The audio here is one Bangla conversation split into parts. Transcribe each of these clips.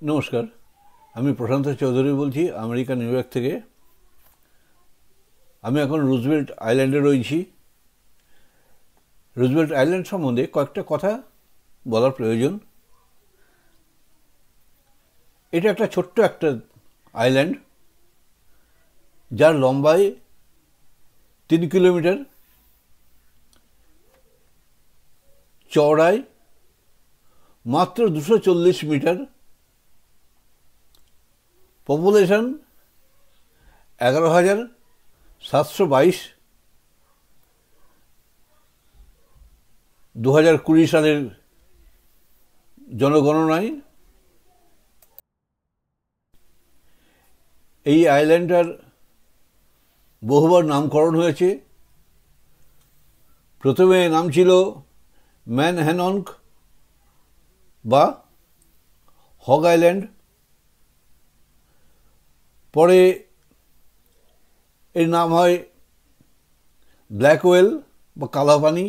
নমস্কার, আমি প্রশান্ত চৌধুরী বলছি আমেরিকা নিউ ইয়র্ক থেকে। আমি এখন রুজভেল্ট আইল্যান্ডে রয়েছি। রুজভেল্ট আইল্যান্ড সম্বন্ধে কয়েকটা কথা বলার প্রয়োজন। এটা একটা ছোট্ট একটা আইল্যান্ড, যার লম্বায় 3 কিলোমিটার, চওড়ায় মাত্র 240 মিটার, পপুলেশন 11,722। 2020 সালের জনগণনায় এই আইল্যান্ডটার বহুবার নামকরণ হয়েছে। প্রথমে নাম ছিল ম্যানহ্যানক বা হগ আইল্যান্ড, পরে এর নাম হয় ব্ল্যাক ওয়েল বা কালাপানি।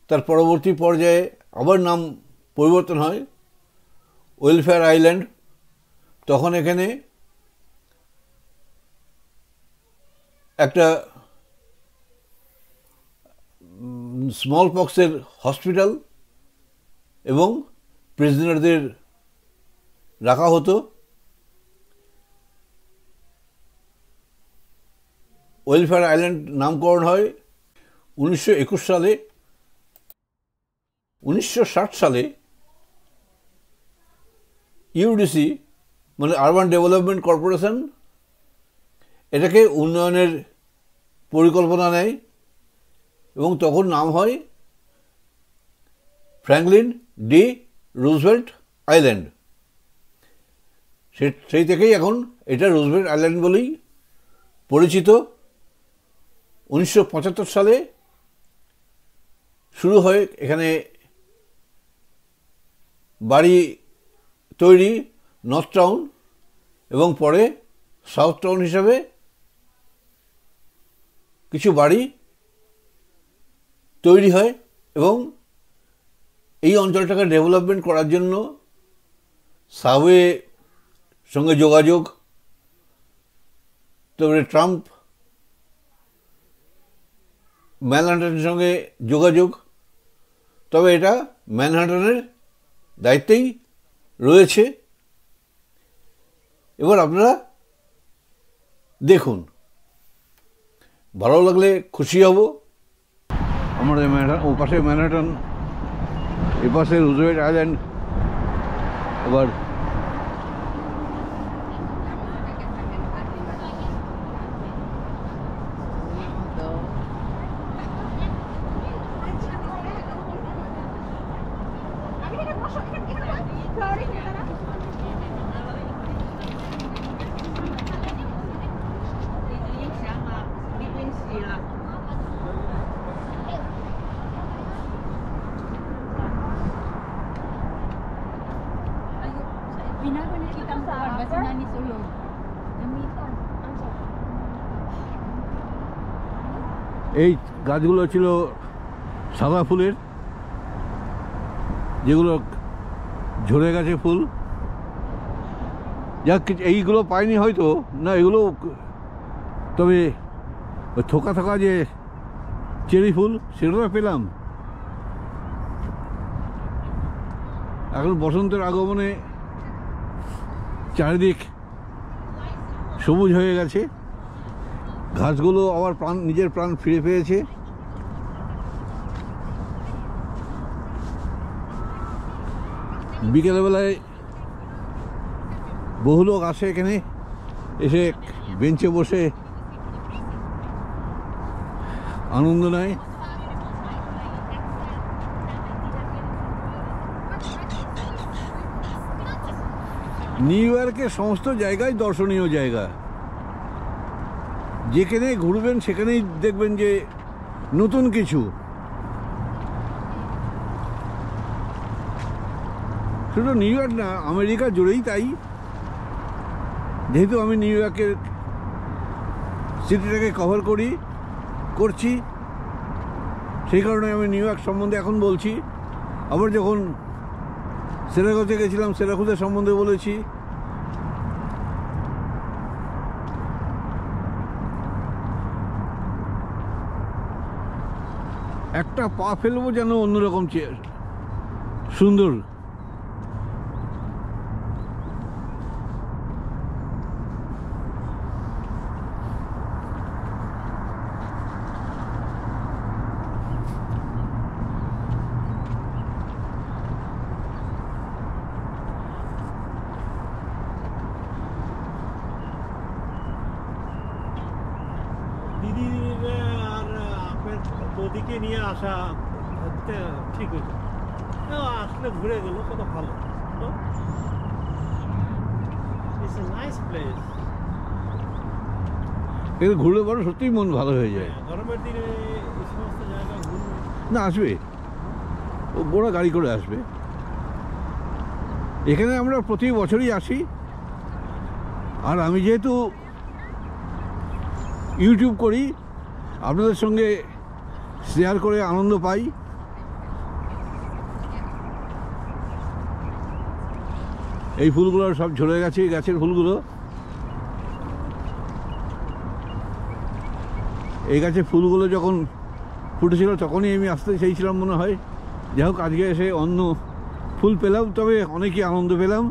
তার পরবর্তী পর্যায়ে আবার নাম পরিবর্তন হয় ওয়েলফেয়ার আইল্যান্ড। তখন এখানে একটা স্মল পক্সের হসপিটাল এবং প্রিজনারদের রাখা হতো। ওয়েলফেয়ার আইল্যান্ড নামকরণ হয় 1921 সালে। 1960 সালে ইউডিসি মানে আরবান ডেভেলপমেন্ট কর্পোরেশন এটাকে উন্নয়নের পরিকল্পনা নেয় এবং তখন নাম হয় ফ্র্যাঙ্কলিন ডি রুজভেল্ট আইল্যান্ড। সেই থেকেই এখন এটা রুজভেল্ট আইল্যান্ড বলেই পরিচিত। 1975 সালে শুরু হয় এখানে বাড়ি তৈরি, নর্থ টাউন এবং পরে সাউথ টাউন হিসাবে কিছু বাড়ি তৈরি হয় এবং এই অঞ্চলটাকে ডেভেলপমেন্ট করার জন্য সাবওয়ে সঙ্গে যোগাযোগ, তারপরে ট্রাম্প ম্যানহাটনের সঙ্গে যোগাযোগ, তবে এটা ম্যানহাটনের দায়িত্বেই রয়েছে। এবার আপনারা দেখুন, ভালো লাগলে খুশি হব। আমাদের ও পাশে ম্যানহাটন, এ পাশে রুজভেল্ট আইল্যান্ড। এবার এই গাছগুলো ছিল সাদা ফুলের, যেগুলো ঝরে গেছে ফুল। যাক, এইগুলো পাইনি হয়তো না, এগুলো তবে ওই থোকা থোকা যে চেরি ফুল সেগুলো পেলাম। এখন বসন্তের আগমনে চারিদিক সবুজ হয়ে গেছে, ঘাসগুলো আবার নিজের প্রাণ ফিরে পেয়েছে। বিকেলবেলায় বহু লোক আসে এখানে, এসে বেঞ্চে বসে আনন্দ নেয়। নিউ ইয়র্কের সমস্ত জায়গায় দর্শনীয় জায়গা, যেখানে ঘুরবেন সেখানেই দেখবেন যে নতুন কিছু। শুধু নিউ ইয়র্ক না, আমেরিকা জুড়েই তাই। যেহেতু আমি নিউ ইয়র্কের সিটিটাকে কভার করছি। সেই কারণে আমি নিউ ইয়র্ক সম্বন্ধে এখন বলছি। আবার যখন সেরাকুজে গেছিলাম সেরাকুজের সম্বন্ধে বলেছি। একটা পা ফেলবো যেন অন্যরকম সুন্দর। বৌদিকে নিয়ে আসা ঠিক হয়েছে, আসলে ঘুরে গেল কত ভালো। It's a nice place. এখানে ঘুরলে পরে সত্যিই মন ভালো হয়ে যায়। গরমের দিনে এই সমস্ত জায়গায় ঘুরবে না, আসবে, ও বড় গাড়ি করে আসবে। এখানে আমরা প্রতি বছরই আসি। আর আমি যেহেতু ইউটিউব করি, আপনাদের সঙ্গে শেয়ার করে আনন্দ পাই। এই ফুলগুলো সব ঝরে গেছে, গাছের ফুলগুলো। এই গাছের ফুলগুলো যখন ফুটেছিল তখনই আমি আসতে চাইছিলাম মনে হয়। যাই হোক, আজকে এসে অন্য ফুল পেলাম, তবে অনেকই আনন্দ পেলাম।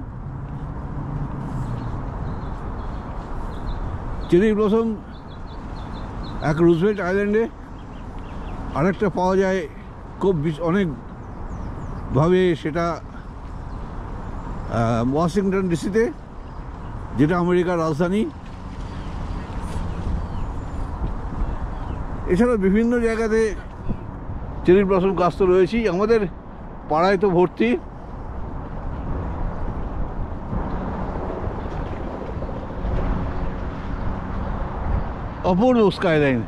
চেরি ব্লসম এক রুজভেল্ট আইল্যান্ডে, আরেকটা পাওয়া যায় খুব অনেকভাবে, সেটা ওয়াশিংটন ডিসিতে, যেটা আমেরিকার রাজধানী। এছাড়া বিভিন্ন জায়গাতে চেরি ব্লসম গাছ তো রয়েছি, আমাদের পাড়ায় তো ভর্তি। অপূর্ব স্কাইলাইন।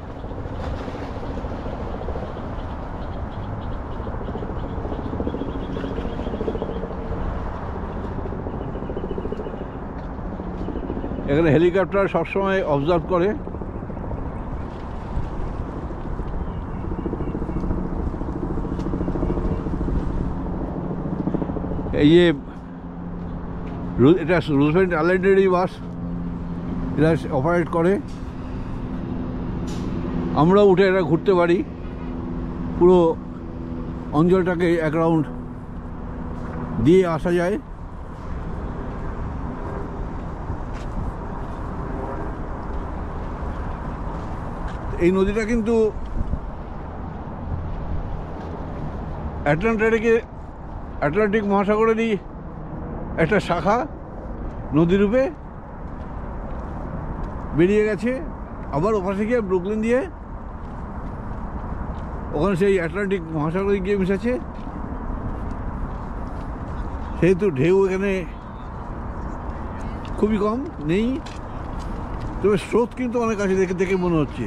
এখানে হেলিকপ্টার সবসময় অবজার্ভ করে। এই যে এটা রুজভেল্ট আইল্যান্ডেরই বাস, এরা অপারেট করে। আমরাও উঠে এটা ঘুরতে পারি, পুরো অঞ্চলটাকে এক রাউন্ড দিয়ে আসা যায়। এই নদীটা কিন্তু আটলান্টিক মহাসাগরেরই একটা শাখা নদীরূপে বেরিয়ে গেছে। আবার ওপাশে গিয়ে ব্রুকলিন দিয়ে ওখানে সেই আটলান্টিক মহাসাগরে গিয়ে মিশেছে। সেহেতু ঢেউ এখানে খুবই কম, নেই। তবে স্রোত কিন্তু অনেক আছে, দেখে মনে হচ্ছে।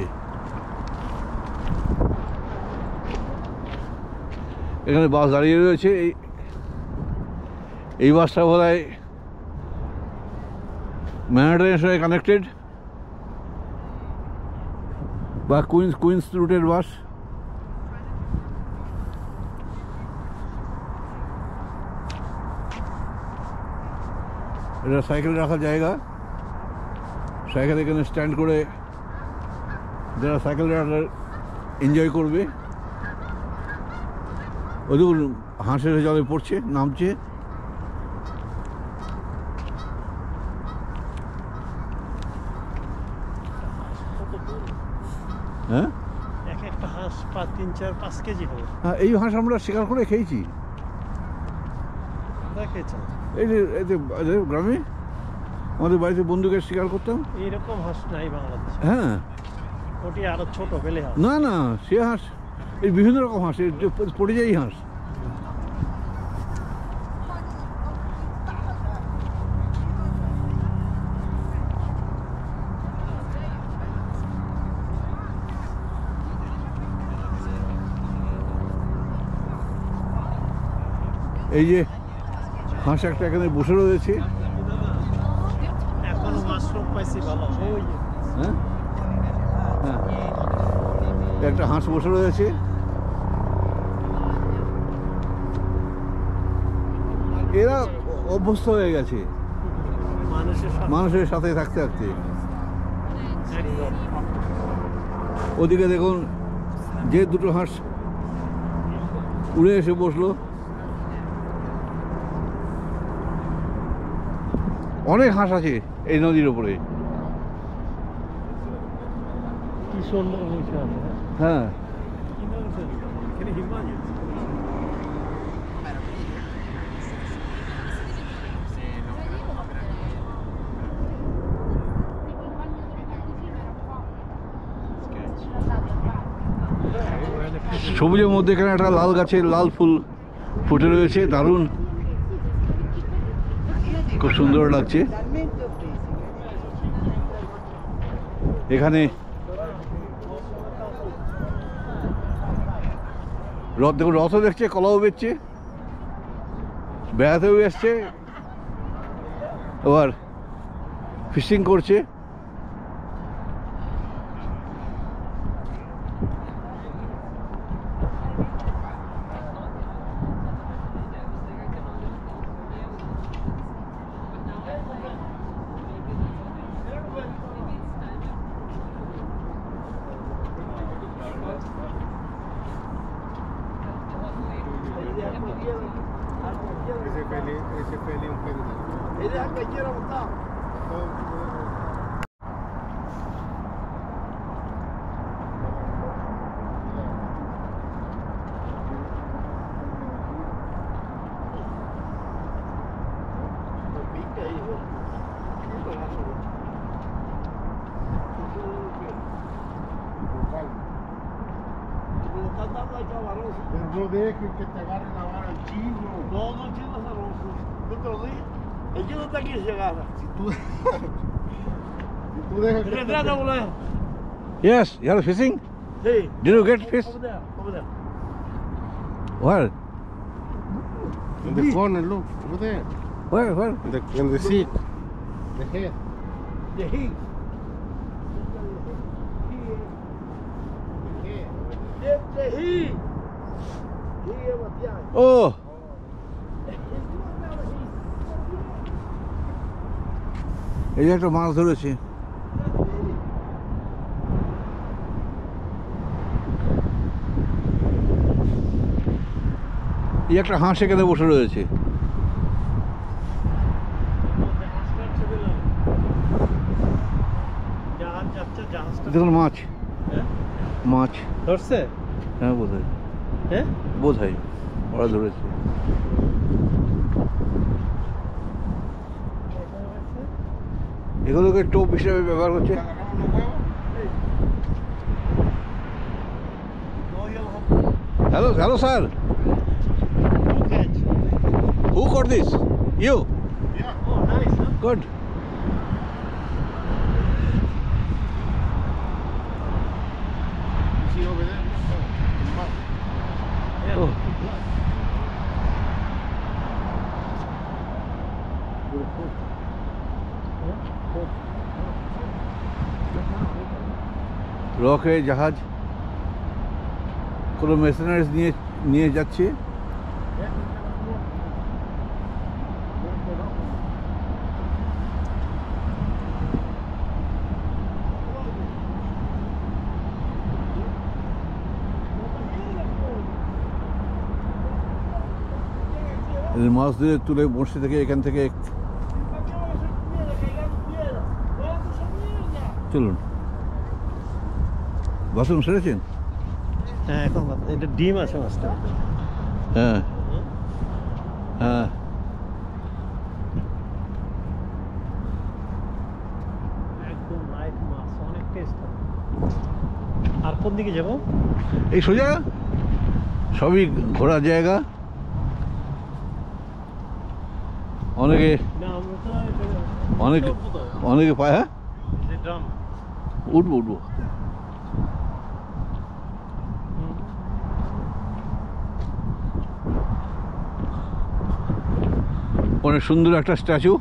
এখানে বাস দাঁড়িয়ে রয়েছে। এই বাসটা বোধহয় ম্যানহাটনের সঙ্গে কানেক্টেড, বা কুইন্স রুটের বাস। এটা সাইকেল রাখার জায়গা। সাইকেল এখানে স্ট্যান্ড করে যারা সাইকেল রাইডার এনজয় করবে। ওই দেখুন হাঁসের জলে পড়ছে, নামছে। হ্যাঁ, এক একটা হাঁস 3, 4, 5 কেজি হবে। হ্যাঁ, এই হাঁস আমরা শিকার করে খেয়েছি। এই যে গ্রামে আমাদের বাড়িতে বন্দুকের শিকার করতাম। এইরকম হাঁস নাই বাংলাদেশে। হ্যাঁ, ওটি আরো ছোট বেলে হাঁস। না, সে হাঁস, এই বিভিন্ন রকম হাঁস, পরিযায়ী হাঁস। এই যে হাঁস একটা এখানে বসে রয়েছে। এখনো মাশরুম পাইছি ভালো। হ্যাঁ, একটা হাঁস বসে রয়েছে। এরা অভ্যস্ত হয়ে গেছে মানুষের সাথে থাকতে থাকতে। একদম। ওদিকে দেখুন যে দুটো হাঁস উড়ে এসে বসলো। অনেক হাঁস আছে এই নদীর ওপরে। কি সুন্দর হয়েছে আছে। হ্যাঁ, Can you imagine? সবুজের মধ্যে এখানে একটা লাল গাছের লাল ফুল ফুটে রয়েছে, দারুণ, খুব সুন্দর লাগছে। এখানে রথ দেখুন, রথও দেখছে, কলাও বেচছে, বেড়াতেও এসছে, আবার ফিশিং করছে। Ese peli un peli. Ele é pequeno, não tá? Pero no dejes que te agarre la vara el chino. No, no tiene esa rosa. No te lo dije. El chino está aquí se agarra. Si tú dejas que te Retrata, boludo. Yes, you are fishing? Sí. Did you get fish? Over there. Over there. Where? In the corner, look, over there. Where? In the seat. The head. The heat. The heat. He é Matias. Oh, এই যে একটা মাছ ধরেছে। এই একটা হাঁস এখানে বসে রয়েছে। জাহাজ যাচ্ছে, জাহাজটা দেখুন মাছ, হ্যাঁ? মাছ, ধরছে? হ্যাঁ বোধ হয়, হ্যাঁ? বোধ হয় ওরা ধরেছে। এগুলোকে টোপ হিসেবে ব্যবহার করছে। Hello hello sir, who caught this? You? Oh, nice, huh? Good. You see over there? Yeah. Oh. রকে জাহাজ কোনো মেশিনারিজ নিয়ে নিয়ে যাচ্ছে। এদের মাছ ধরে তুলে বড়শি থেকে এখান থেকে চলুন। বাথরুম সেরেছেন? হ্যাঁ, এখন এটা ডিম আছে মাছটা। হ্যাঁ হ্যাঁ, একদম লাইট মাছ, অনেক টেস্ট। আর কোন দিকে যাবো? এই সোজা সবই ঘোরার জায়গা। অনেকে না, আমরা তো অনেকে অনেকে পায়। হ্যাঁ, ড্রাম। উঠবো। অনেক সুন্দর একটা স্ট্যাচু।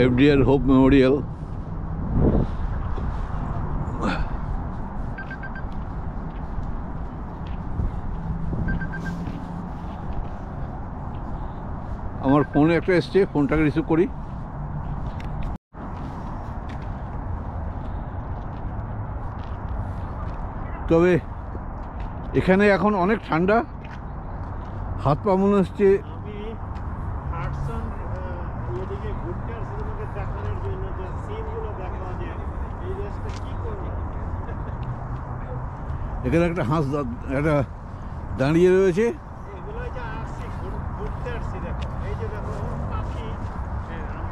FDR hope Memorial. আমার ফোনে একটা এসছে, ফোনটাকে রিসিভ করি। তবে এখানে এখন অনেক ঠান্ডা, হাত পা মনে হচ্ছে। আমি হাডসন এদিকে ঘুরতে আসছি তোমাকে দেখানোর জন্য, যে সিনগুলো দেখো যে এই দেশটা কি করবে। এখানে একটা হাঁস একটা দাঁড়িয়ে রয়েছে। এগুলো যে আসছি ঘুরতে আসছি, দেখো এই যে দেখো পাখি,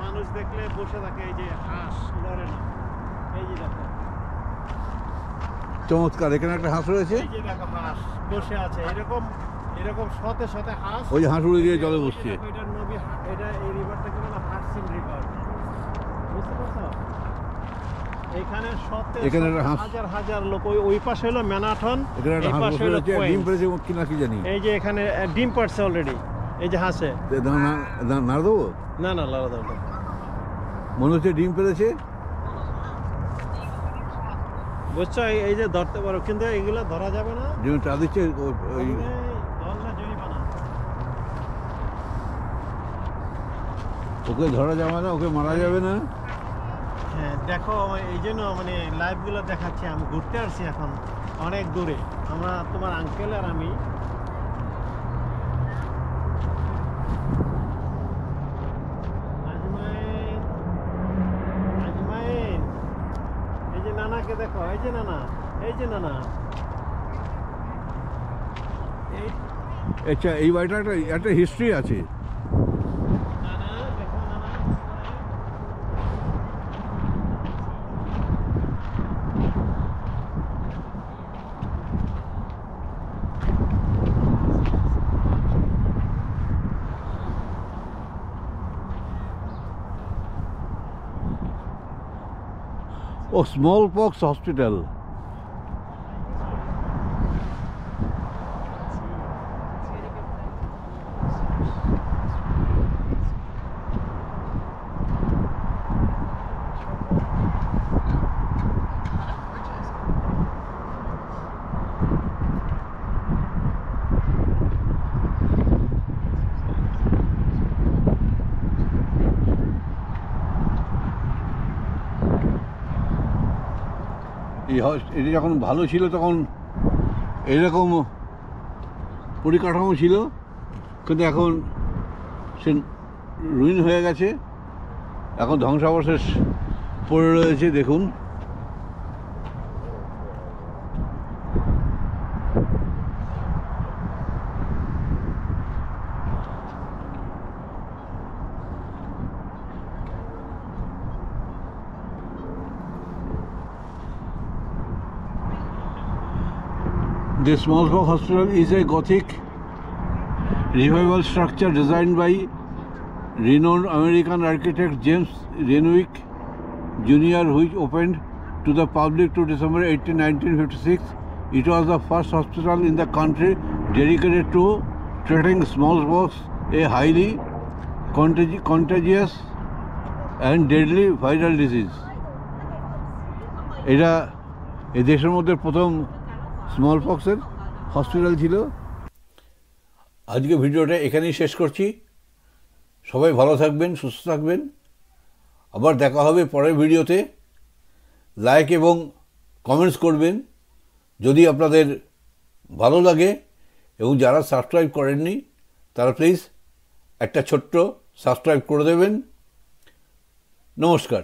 মানুষ দেখলে বসে থাকে, এই যে হাঁস লড়ে না, এই যে দেখো, চমৎকার, এখানে একটা হাঁস রয়েছে। এই যে দেখো হাঁস বসে আছে, এরকম এরকম শতে শতে হাঁস। ওই যে হাঁস উড়ে গিয়ে জলে বসছে। এটা নদী, এটা এই রিভারটাকে বলে হাডসন রিভার, বুঝতে পারছো? এখানে এখানে একটা হাঁস, হাজার হাজার লোক, ওই পাশে হলো ম্যানাটন, এখানে একটা এই হাঁস পাশে বসে হলো রয়েছে, কোয়েন। ডিম পেড়েছে কিনা কি জানি। এই যে এখানে ডিম পাড়ছে অলরেডি, এই যে হাঁসে। না দেবো, না না লালা দাও, মনে হচ্ছে ডিম পেড়েছে। বুঝছো? এই যে ধরতে পারো, কিন্তু এগুলো ধরা যাবে না, ডিম চা দিচ্ছে ওই ধরলে জরিমানা। ওকে ধরা যাবে না, ওকে মারা যাবে না। হ্যাঁ দেখো, এই জন্য মানে লাইভগুলো দেখাচ্ছি। আমি ঘুরতে আসছি এখন অনেক দূরে, আমরা তোমার আঙ্কেল আর আমি। আজমাইন, আজমাইন, এই যে নানাকে দেখো, এই যে নানা, এই যে নানা, এই আচ্ছা, এই বাড়িটা একটা হিস্ট্রি আছে। নানা দেখো, নানা ও স্মল পক্স হসপিটাল। এটি যখন ভালো ছিল তখন এরকম পরিকাঠামো ছিল, কিন্তু এখন সে রুইন হয়ে গেছে, এখন ধ্বংসাবশেষ পড়ে রয়েছে। দেখুন, The Smallpox Hospital is a Gothic revival structure designed by renowned American architect James Renwick Jr., which opened to the public to December 18, 1956. It was the first hospital in the country dedicated to treating smallpox, a highly contagious and deadly viral disease. এটা এই দেশের মধ্যে প্রথম স্মল পক্সের হসপিটাল ছিল। আজকে ভিডিওটা এখানেই শেষ করছি। সবাই ভালো থাকবেন, সুস্থ থাকবেন। আবার দেখা হবে পরের ভিডিওতে। লাইক এবং কমেন্টস করবেন যদি আপনাদের ভালো লাগে, এবং যারা সাবস্ক্রাইব করেননি তারা প্লিজ একটা ছোট্ট সাবস্ক্রাইব করে দেবেন। নমস্কার।